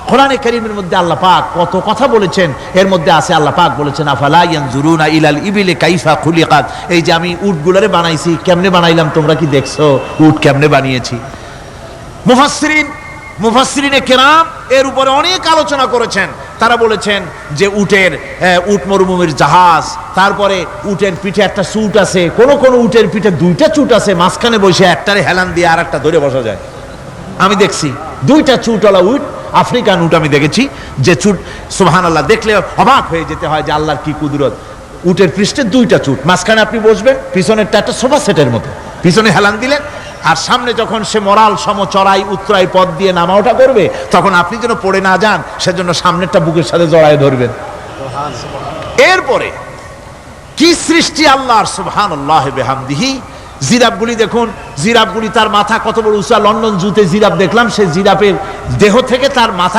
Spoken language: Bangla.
কোরআনে কারীমের মধ্যে আল্লাহ পাক কত কথা বলেছেন, এর মধ্যে আছে আল্লাহ পাক বলেছেন আফালা ইয়ানজুরুনা ইলাল ইবিলি কাইফা খুলিকাত, এই যে আমি উটগুলোরে বানাইছি, কেমনে বানাইলাম তোমরা কি দেখছো? উট কেমনে বানিয়েছি? মুফাসসিরিনে কেরাম এর উপরে অনেক আলোচনা করেছেন। তারা বলেছেন যে উট মরুভূমির জাহাজ, তারপরে উটের পিঠে একটা চুট আছে, কোন কোন উটের পিঠে দুইটা চুট আছে, মাঝখানে বসে একটারে হেলান দিয়ে আর একটা ধরে বসা যায়। আমি দেখছি দুইটা চুটওয়ালা উট, আফ্রিকান উট আমি দেখেছি, যে চুট সুবহানাল্লাহ দেখলে অবাক হয়ে যেতে হয় যে আল্লাহর কি কুদরত। উটের পৃষ্ঠে দুইটা চুট, মাঝখানে আপনি বসবেন, পিছনেরটা একটা সোফা সেটের মতো, পিছনে হেলান দিলেন, আর সামনে যখন সে মরাল সম চড়াই উত্তরাই পথ দিয়ে নামা ওঠা করবে, তখন আপনি যেন পড়ে না যান সেজন্য সামনেরটা বুকের সাথে জড়ায় ধরবেন। এরপরে কি সৃষ্টি আল্লাহর, সুবহানাল্লাহ বিহামদিহি। জিরাফগুলি দেখুন, জিরাফগুলি তার মাথা কত বড় উঁচা, লন্ডন জুতে জিরাফ দেখলাম, সে জিরাফের দেহ থেকে তার মাথা